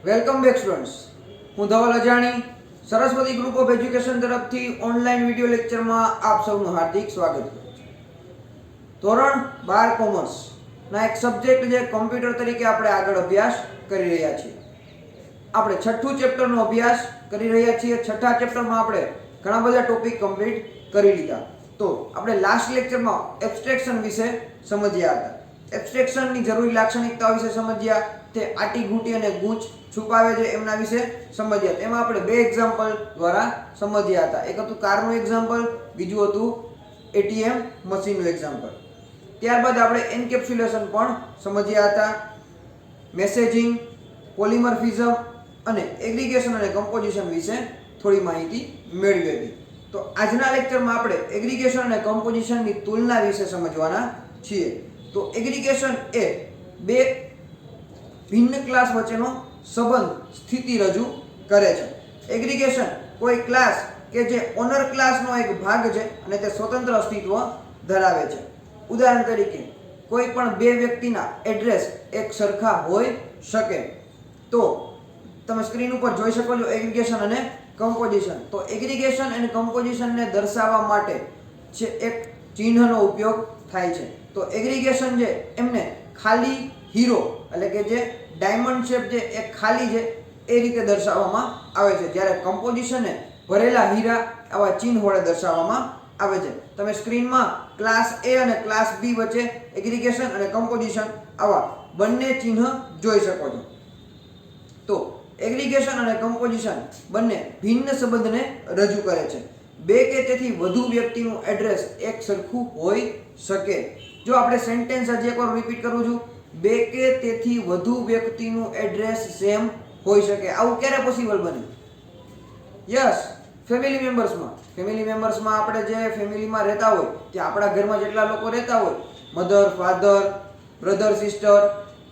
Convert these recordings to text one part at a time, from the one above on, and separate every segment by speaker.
Speaker 1: Welcome back students. હું ધવલ અજાણી Saraswati group of education તરફથી ઓનલાઈન વિડિયો લેક્ચરમાં આપ સૌનું હાર્દિક સ્વાગત કરું છું. ધોરણ 12 કોમર્સના એક સબ્જેક્ટ જે કોમ્પ્યુટર તરીકે આપણે આગળ અભ્યાસ કરી રહ્યા છીએ. આપણે છઠ્ઠું ચેપ્ટરનો અભ્યાસ કરી રહ્યા છીએ. છઠ્ઠા ચેપ્ટરમાં આપણે ઘણા બધા ટોપિક કમ્પ્લીટ કરી લીધા. તો આપણે લાસ્ટ લેક્ચરમાં એબ્સ્ટ્રેક્શન વિશે સમજ્યા હતા. એબ્સ્ટ્રેક્શનની જરૂરી લાક્ષણિકતાઓ વિશે સમજ્યા. તે આટી ઘૂંટી અને ગૂંચ છુપાવે છે એમના વિશે સમજ્યા. તેમાં આપણે બે એક્ઝામ્પલ દ્વારા સમજ્યા હતા. એક હતું કારનું એક્ઝામ્પલ, બીજું હતું એટીએમ મશીનનું એક્ઝામ્પલ. ત્યારબાદ આપણે એન્કેપ્સ્યુલેશન પણ સમજ્યા હતા. મેસેજિંગ, પોલિમોર્ફિઝમ અને એગ્રીગેશન અને કમ્પોઝિશન વિશે થોડી માહિતી મેળવી હતી. તો આજના લેક્ચરમાં આપણે એગ્રીગેશન અને કમ્પોઝિશનની તુલના વિશે સમજવાના છીએ. તો એગ્રીગેશન એ બે ભિન્ન ક્લાસ વચ્ચેનો સંબંધ સ્થિતિ રજૂ કરે છે. એગ્રીગેશન કોઈ ક્લાસ કે જે ઓનર ક્લાસનો એક ભાગ છે અને તે સ્વતંત્ર અસ્તિત્વ ધરાવે છે. ઉદાહરણ તરીકે કોઈ પણ બે વ્યક્તિના એડ્રેસ એક સરખા હોઈ શકે. તો તમે સ્ક્રીન ઉપર જોઈ શકો છો એગ્રીગેશન અને કમ્પોઝિશન. તો એગ્રીગેશન અને કમ્પોઝિશનને દર્શાવવા માટે છે એક ચિહ્નનો ઉપયોગ થાય છે. તો એગ્રીગેશન જે એમને ખાલી હીરો એટલે કે જે ડાયમંડ શેપ જે એક ખાલી છે એ રીતે દર્શાવવામાં આવે છે. જ્યારે કમ્પોઝિશનને ભરેલા હીરા આવા ચિહ્ન વડે દર્શાવવામાં આવે છે. તમે સ્ક્રીનમાં ક્લાસ એ અને ક્લાસ બી વચ્ચે એગ્રીગેશન અને કમ્પોઝિશન આવા બંને ચિહ્ન જોઈ શકો છો. તો એગ્રીગેશન અને કમ્પોઝિશન બંને ભિન્ન સંબંધને રજૂ કરે છે. બે કે તેથી વધુ વ્યક્તિનું એડ્રેસ એક સરખું હોઈ શકે. જો આપણે સેન્ટેન્સ હજી એકવાર રિપીટ કરું છું, બે કે તેથી વધુ વ્યક્તિનું એડ્રેસ સેમ હોઈ શકે. આવું ક્યારે પોસિબલ બને? યસ, ફેમિલી મેમ્બર્સમાં. ફેમિલી મેમ્બર્સમાં આપણે જે ફેમિલીમાં રહેતા હોય ત્યાં આપણા ઘરમાં જેટલા લોકો રહેતા હોય, મધર, ફાધર, બ્રધર, સિસ્ટર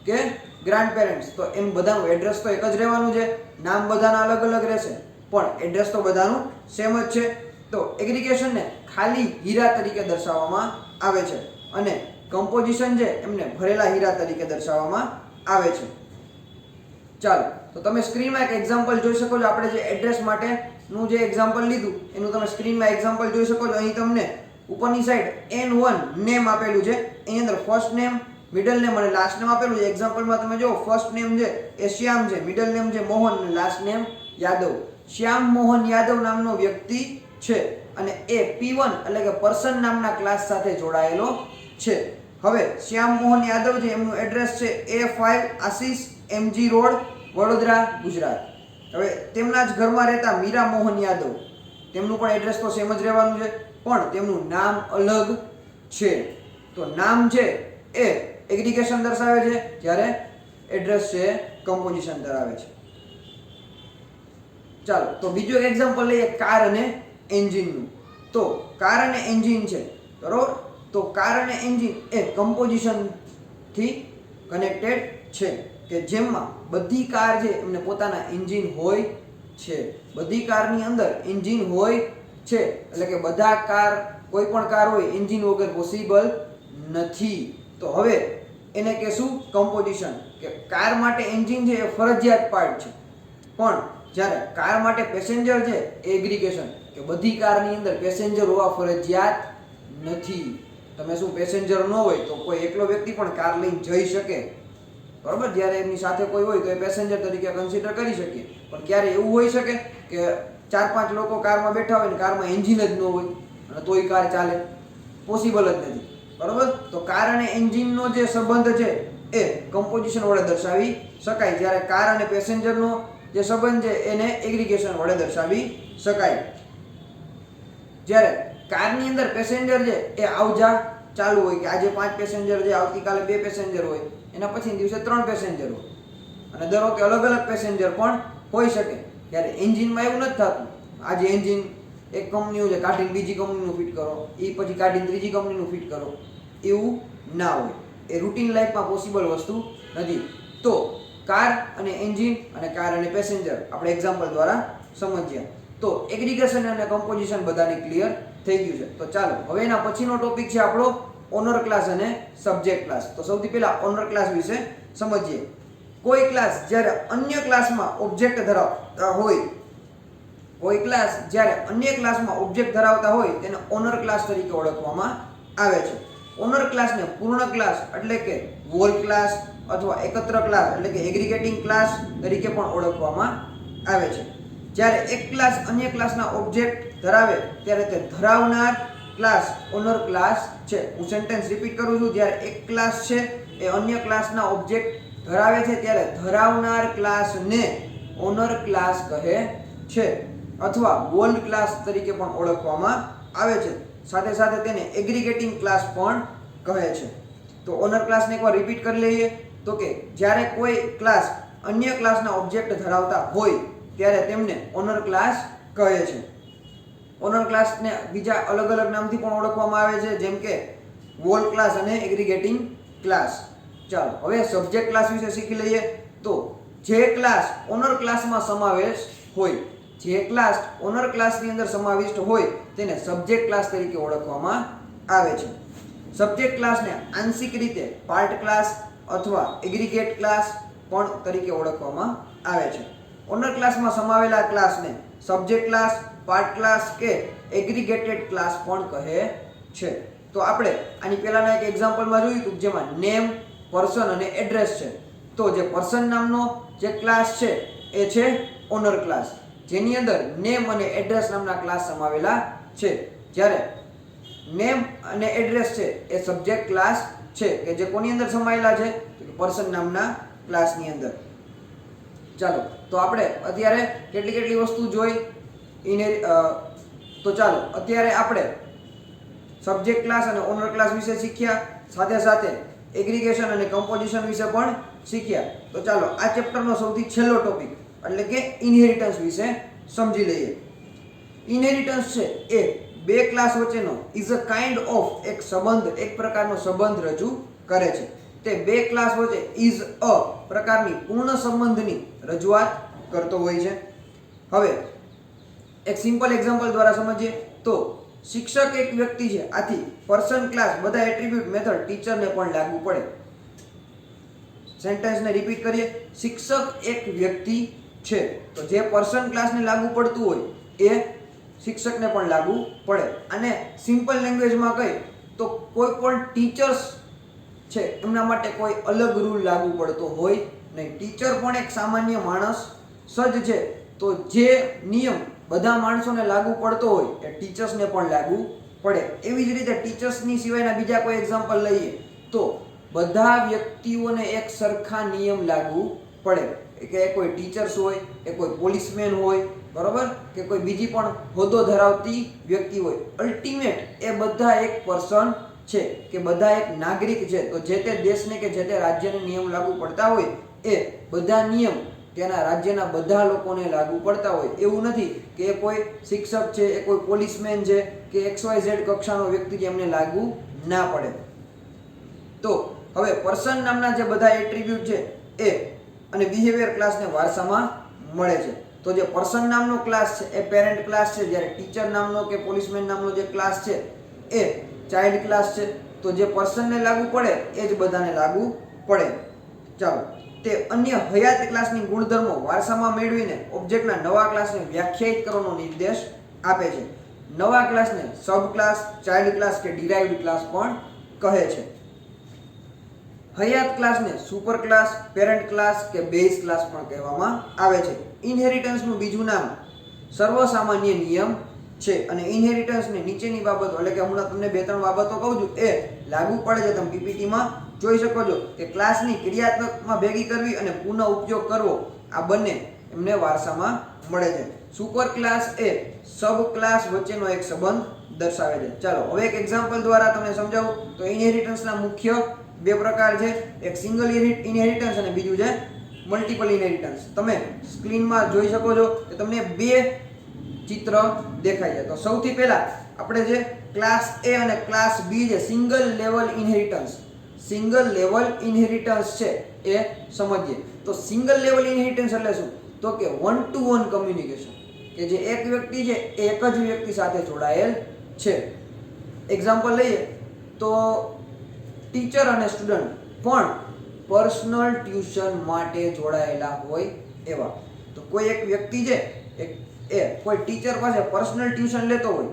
Speaker 1: કે ગ્રાન્ડ પેરેન્ટ્સ, તો એમ બધાનું એડ્રેસ તો એક જ રહેવાનું છે. નામ બધાના અલગ અલગ રહેશે પણ એડ્રેસ તો બધાનું સેમ જ છે. તો એગ્રીગેશનને ખાલી હીરા તરીકે દર્શાવવામાં આવે છે અને કમ્પોઝિશન છે એમને ભરેલા હીરા તરીકે દર્શાવવામાં આવે છે. ચાલો, તો તમે સ્ક્રીનમાં એક એક્ઝામ્પલ જોઈ શકો છો. આપણે જે એડ્રેસ માટેનું જે એક્ઝામ્પલ લીધું એનું તમે સ્ક્રીનમાં એક્ઝામ્પલ જોઈ શકો છો. અહીં તમને ઉપરની સાઈડ N1 નેમ આપેલું છે. એની અંદર ફર્સ્ટ નેમ, મિડલ નેમ અને લાસ્ટ નેમ આપેલું છે. એક્ઝામ્પલમાં તમે જો ફર્સ્ટ નેમ છે એ શ્યામ છે, મિડલ નેમ છે મોહન અને લાસ્ટ નેમ યાદવ. શ્યામ મોહન યાદવ નામનો વ્યક્તિ છે અને એ P1 એટલે કે પર્સન નામના ક્લાસ સાથે જોડાયેલો છે. હવે શ્યામ મોહન યાદવ છે એમનું એડ્રેસ છે A5 આશીષ MG રોડ, વડોદરા, ગુજરાત. હવે તેમના જ ઘરમાં રહેતા મીરા મોહન યાદવ, તેમનું પણ એડ્રેસ તો સેમ જ રહેવાનું છે પણ તેમનું નામ અલગ છે. તો નામ છે એ એગ્રીગેશન દર્શાવે છે જ્યારે એડ્રેસ છે કમ્પોઝિશન ધરાવે છે. ચાલો, તો બીજું એક એક્ઝામ્પલ લઈએ કાર અને એન્જિનનું. તો કાર અને એન્જિન છે, બરોબર. તો કાર અને એન્જિન એ કમ્પોઝિશનથી કનેક્ટેડ છે કે જેમાં બધી કાર છે એમને પોતાના એન્જિન હોય છે. બધી કારની અંદર એન્જિન હોય છે એટલે કે બધા કાર, કોઈ પણ કાર હોય એન્જિન વગર પોસિબલ નથી. તો હવે એને કહેશું કમ્પોઝિશન. કે કાર માટે એન્જિન છે એ ફરજિયાત પાર્ટ છે પણ જ્યારે કાર માટે પેસેન્જર છે એ એગ્રીગેશન, કે બધી કારની અંદર પેસેન્જર હોવા ફરજિયાત નથી. તમે શું પેસેન્જર ન હોય તો કોઈ એકલો વ્યક્તિ પણ કાર લઈને જઈ શકે, બરાબર. જ્યારે એમની સાથે કોઈ હોય તો એ પેસેન્જર તરીકે કન્સિડર કરી શકીએ. પણ ક્યારે એવું હોઈ શકે કે 4-5 લોકો કારમાં બેઠા હોય ને કારમાં એન્જિન જ ન હોય અને તોય કાર ચાલે? પોસિબલ જ નથી, બરાબર. તો કાર અને એન્જિનનો જે સંબંધ છે એ કમ્પોઝિશન વડે દર્શાવી શકાય. જ્યારે કાર અને પેસેન્જરનો જે સંબંધ છે એને એગ્રીગેશન વડે દર્શાવી શકાય. જ્યારે કારની અંદર પેસેન્જર છે એ આવજા ચાલુ હોય, કે આજે 5 પેસેન્જર છે, આવતીકાલે 2 પેસેન્જર હોય, એના પછીના દિવસે 3 પેસેન્જર હોય અને દર વખતે અલગ અલગ પેસેન્જર પણ હોઈ શકે. ત્યારે એન્જિનમાં એવું નથી થતું. આજે એન્જિન એક કંપનીનું છે, કાઢીને બીજી કંપનીનું ફિટ કરો, એ પછી કાઢીને ત્રીજી કંપનીનું ફિટ કરો, એવું ના હોય. એ રૂટીન લાઈફમાં પોસિબલ વસ્તુ નથી. તો કાર અને એન્જિન અને કાર અને પેસેન્જર આપણે એક્ઝામ્પલ દ્વારા સમજ્યા. તો એગ્રીગેશન અને કમ્પોઝિશન બધાને ક્લિયર થઈ ગયું છે. તો ચાલો હવે એના પછીનો ટોપિક છે આપણો ઓનર ક્લાસ અને સબ્જેક્ટ ક્લાસ. તો સૌથી પહેલા ઓનર ક્લાસ વિશે સમજીએ. કોઈ ક્લાસ જ્યારે અન્ય ક્લાસમાં ઓબ્જેક્ટ ધરાવતા હોય, કોઈ ક્લાસ જ્યારે અન્ય ક્લાસમાં ઓબ્જેક્ટ ધરાવતા હોય તેને ઓનર ક્લાસ તરીકે ઓળખવામાં આવે છે. ઓનર ક્લાસને પૂર્ણ ક્લાસ એટલે કે વોલ ક્લાસ અથવા એકત્ર ક્લાસ એટલે કે એગ્રીગેટિંગ ક્લાસ તરીકે પણ ઓળખવામાં આવે છે. જ્યારે એક ક્લાસ અન્ય ક્લાસના ઓબ્જેક્ટ ધરાવે ત્યારે તે ધરાવનાર ક્લાસ ઓનર ક્લાસ છે. હું સેન્ટેન્સ રિપીટ કરું છું. જ્યારે એક ક્લાસ છે એ અન્ય ક્લાસના ઓબ્જેક્ટ ધરાવે છે ત્યારે ધરાવનાર ક્લાસને ઓનર ક્લાસ કહે છે અથવા વોલ્ડ ક્લાસ તરીકે પણ ઓળખવામાં આવે છે. સાથે સાથે તેને એગ્રીગેટિંગ ક્લાસ પણ કહે છે. તો ઓનર ક્લાસને એકવાર રિપીટ કરી લઈએ તો કે જ્યારે કોઈ ક્લાસ અન્ય ક્લાસના ઓબ્જેક્ટ ધરાવતા હોય ત્યારે તેમને ઓનર ક્લાસ કહે છે. ઓનર ક્લાસને બીજા અલગ અલગ નામથી પણ ઓળખવામાં આવે છે, જેમ કે વોલ ક્લાસ અને એગ્રીગેટિંગ ક્લાસ. ચાલો હવે સબ્જેક્ટ ક્લાસ વિશે શીખી લઈએ. તો જે ક્લાસ ઓનર ક્લાસમાં સમાવેશ હોય, જે ક્લાસ ઓનર ક્લાસની અંદર સમાવિષ્ટ હોય તેને સબ્જેક્ટ ક્લાસ તરીકે ઓળખવામાં આવે છે. સબ્જેક્ટ ક્લાસને આંશિક રીતે પાર્ટ ક્લાસ અથવા એગ્રીગેટ ક્લાસ પણ તરીકે ઓળખવામાં આવે છે. ઓનર ક્લાસમાં સમાવેલા ક્લાસને સબ્જેક્ટ ક્લાસ, પાર્ટ ક્લાસ કે એગ્રીગેટેડ ક્લાસ પણ કહે છે. તો આપણે આની પહેલાના એક એક્ઝામ્પલમાં જોયું હતું જેમાં નેમ, પર્સન અને એડ્રેસ છે. તો જે પર્સન નામનો જે ક્લાસ છે એ છે ઓનર ક્લાસ, જેની અંદર નેમ અને એડ્રેસ નામના ક્લાસ સમાવેલા છે. જ્યારે નેમ અને એડ્રેસ છે એ સબ્જેક્ટ ક્લાસ છે કે જે કોની અંદર સમાયેલા છે? પર્સન નામના ક્લાસની અંદર. ચાલો તો આપણે અત્યારે કેટલી વસ્તુ જોઈ તો ચાલો અત્યારે આપણે સબ્જેક્ટ ક્લાસ અને ઓનર ક્લાસ વિશે શીખ્યા, સાથે સાથે એગ્રીગેશન અને કમ્પોઝિશન વિશે પણ શીખ્યા. તો ચાલો આ ચેપ્ટરનો સૌથી છેલ્લો ટોપિક એટલે કે ઇનહેરિટન્સ વિશે સમજી લઈએ. ઇનહેરિટન્સ છે એ બે ક્લાસ વચ્ચેનો ઇઝ અ કાઇન્ડ ઓફ એક સંબંધ, એક પ્રકારનો સંબંધ રજૂ કરે છે. તે બે ક્લાસ વચ્ચે ઇઝ અ પ્રકારની પૂર્ણ સંબંધની રજૂઆત કરતો હોય છે. હવે એક સિમ્પલ એક્ઝામ્પલ દ્વારા સમજીએ તો શિક્ષક એક વ્યક્તિ છે, આથી પર્સન ક્લાસ બધા એટ્રીબ્યુટ મેથડ ટીચરને પણ લાગુ પડે. સેન્ટેન્સને રિપીટ કરીએ. શિક્ષક એક વ્યક્તિ છે તો જે પર્સન ક્લાસને લાગુ પડતું હોય એ શિક્ષકને પણ લાગુ પડે. અને સિમ્પલ લેંગ્વેજમાં કહી તો કોઈ પણ ટીચર્સ છે એમના માટે કોઈ અલગ રૂલ લાગુ પડતો હોય નહીં. ટીચર પણ એક સામાન્ય માણસ સજ છે, તો જે નિયમ બધા માણસોને લાગુ પડતો હોય એ ટીચર્સને પણ લાગુ પડે. એવી જ રીતે ટીચર્સની સિવાયના બીજા કોઈ એક્ઝામ્પલ લઈએ તો બધા વ્યક્તિઓને એક સરખા નિયમ લાગુ પડે. કે કોઈ ટીચર્સ હોય, કે કોઈ પોલીસમેન હોય, બરોબર, કે કોઈ બીજી પણ હોદ્દો ધરાવતી વ્યક્તિ હોય, અલ્ટિમેટ એ બધા એક પર્સન છે કે બધા એક નાગરિક છે. તો જે તે દેશને કે જે તે રાજ્યને નિયમ લાગુ પડતા હોય એ બધા નિયમ તેના રાજ્યના બધા લોકોને લાગુ પડતા હોય. એવું નથી કે એ કોઈ શિક્ષક છે, એ કોઈ પોલીસમેન છે કે XYZ કક્ષાનો વ્યક્તિ છે એમને લાગુ ના પડે. તો હવે પર્સન નામના જે બધા એટ્રીબ્યુટ છે એ અને બિહેવિયર ક્લાસને વારસામાં મળે છે. તો જે પર્સન નામનો ક્લાસ છે એ પેરેન્ટ ક્લાસ છે, જ્યારે ટીચર નામનો કે પોલીસમેન નામનો જે ક્લાસ છે એ ચાઇલ્ડ ક્લાસ છે. તો જે પર્સનને લાગુ પડે એ જ બધાને લાગુ પડે. ચાલો, તે અન્ય હયાત ક્લાસની ગુણધર્મો વારસામાં મેળવીને ઓબ્જેક્ટના નવા ક્લાસને વ્યાખ્યાયિત કરવાનો નિર્દેશ આપે છે. નવા ક્લાસને સબ ક્લાસ, ચાઇલ્ડ ક્લાસ કે ડિરાઇવ્ડ ક્લાસ પણ કહે છે. હયાત ક્લાસને સુપર ક્લાસ, પેરેન્ટ ક્લાસ કે બેઝ ક્લાસ પણ કહેવામાં આવે છે. ઇનહેરિટન્સનું બીજું નામ સર્વસામાન્ય નિયમ છે. અને ઇનહેરિટન્સને નીચેની બાબતો એટલે કે હમણાં તમને બે ત્રણ બાબતો કહું છું એ લાગુ પડે છે. તમે પીપીટીમાં જોઈ શકો છો કે ક્લાસની ક્રિયાત્મકમાં ભેગી કરવી અને પુનઃ ઉપયોગ કરવો આ બંને એમને વારસામાં મળે છે. સુપર ક્લાસ એ સબ ક્લાસ વચ્ચેનો એક સંબંધ દર્શાવે છે. ચાલો હવે એક એક્ઝામ્પલ દ્વારા તમને સમજાવું તો ઇનહેરિટન્સના મુખ્ય બે પ્રકાર છે. એક સિંગલ ઇનહેરિટન્સ અને બીજું છે મલ્ટિપલ ઇનહેરિટન્સ. તમે સ્ક્રીનમાં જોઈ શકો છો કે તમને બે ચિત્ર દેખાય છે. તો સૌથી પહેલા આપણે જે ક્લાસ એ અને ક્લાસ બી છે સિંગલ લેવલ ઇનહેરિટન્સ છે એ સમજીએ. તો સિંગલ લેવલ ઇનહેરિટન્સ એટલે શું? તો કે 1-to-1 કમ્યુનિકેશન, કે જે એક વ્યક્તિ છે એ એક જ વ્યક્તિ સાથે જોડાયેલ છે. એક્ઝામ્પલ લઈએ તો ટીચર અને સ્ટુડન્ટ પણ પર્સનલ ટ્યુશન માટે જોડાયેલા હોય એવા. તો કોઈ એક વ્યક્તિ છે કોઈ ટીચર પાસે પર્સનલ ટ્યુશન લેતો હોય.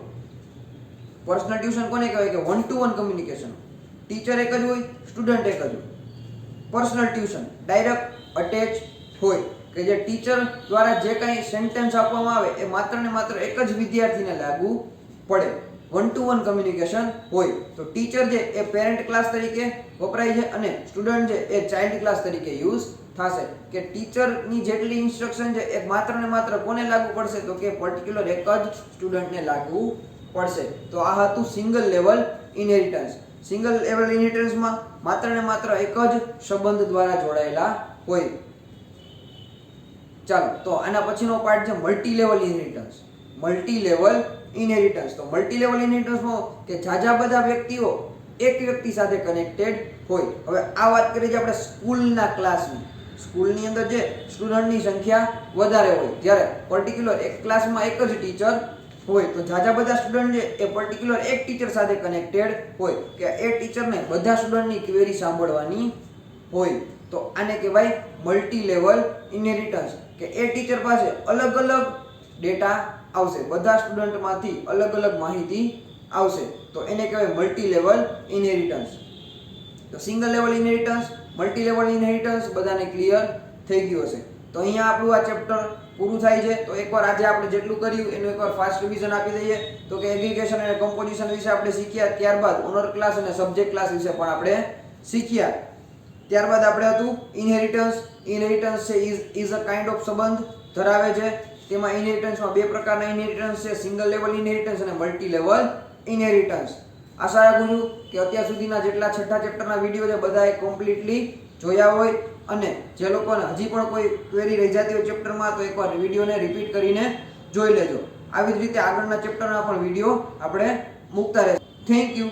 Speaker 1: પર્સનલ ટ્યુશન કોને કહેવાય કે 1-to-1 કમ્યુનિકેશન. ટીચર એક જ હોય, સ્ટુડન્ટ એક જ હોય. પર્સનલ ટ્યુશન ડાયરેક્ટ અટેચ હોય કે જે ટીચર દ્વારા જે કંઈ સેન્ટેન્સ આપવામાં આવે એ માત્ર ને માત્ર એક જ વિદ્યાર્થીને લાગુ પડે. 1-to-1 કમ્યુનિકેશન હોય. તો ટીચર છે એ પેરેન્ટ ક્લાસ તરીકે વપરાય છે અને સ્ટુડન્ટ છે એ ચાઇલ્ડ ક્લાસ તરીકે યુઝ થશે. કે ટીચરની જેટલી ઇન્સ્ટ્રક્શન છે એ માત્ર ને માત્ર કોને લાગુ પડશે તો કે પર્ટિક્યુલર એક જ સ્ટુડન્ટને લાગુ પડશે. તો આ હતું single level inheritance. Single level ઇનહેરિટન્સમાં માત્ર ને માત્ર એક જ સંબંધ દ્વારા જોડાયેલા હોય. ચાલો તો આના પછીનો પાર્ટ છે multi level inheritance. Multi level inheritance. તો મલ્ટી લેવલ ઇનહેરિટન્સમાં કે જાજા બધા વ્યક્તિઓ એક વ્યક્તિ સાથે કનેક્ટેડ હોય. હવે આ વાત કરીએ છીએ આપણે સ્કૂલના ક્લાસની. સ્કૂલની અંદર જે સ્ટુડન્ટની સંખ્યા વધારે હોય જ્યારે પર્ટિક્યુલર એક ક્લાસમાં એક જ ટીચર હોય તો જાજા બધા સ્ટુડન્ટ છે એ પર્ટિક્યુલર એક ટીચર સાથે કનેક્ટેડ હોય કે એ ટીચરને બધા સ્ટુડન્ટની ક્વેરી સાંભળવાની હોય. તો આને કહેવાય મલ્ટી લેવલ ઇનહેરિટન્સ. કે એ ટીચર પાસે અલગ અલગ ડેટા આવશે, બધા સ્ટુડન્ટમાંથી અલગ અલગ માહિતી આવશે. તો એને કહેવાય મલ્ટી લેવલ ઇનહેરિટન્સ. તો single level inheritance, multi level inheritance બધાને ક્લિયર થઈ ગયું હશે. તો અહીંયા આપણું આ ચેપ્ટર પૂરું થાય છે. તો એકવાર આજે આપણે જેટલું કર્યું એનું એકવાર ફાસ્ટ રિવિઝન આપી દઈએ. તો કે એગ્રીગેશન અને કમ્પોઝિશન વિશે આપણે શીખ્યા. ત્યારબાદ ઓનર ક્લાસ અને સબ્જેક્ટ ક્લાસ વિશે પણ આપણે શીખ્યા. ત્યારબાદ આપણે હતું ઇનહેરિટન્સ. ઇનહેરિટન્સ છે ઇઝ અ કાઇન્ડ ઓફ સંબંધ ધરાવે છે. તેમાં ઇનહેરિટન્સમાં બે પ્રકારના ઇનહેરિટન્સ છે, સિંગલ લેવલ ઇનહેરિટન્સ અને મલ્ટી લેવલ ઇનહેરિટન્સ. આશા રાખું છું કે અત્યાર સુધીના જેટલા છઠ્ઠા ચેપ્ટરના વિડીયો છે બધાએ કમ્પ્લીટલી જોયા હોય અને જે લોકોને હજી પણ કોઈ ક્વેરી રહી જતી હોય ચેપ્ટરમાં તો એકવાર વિડીયોને રિપીટ કરીને જોઈ લેજો. આવી જ રીતે આગળના ચેપ્ટરના પણ વિડીયો આપણે મૂકતા રહેશું. Thank you.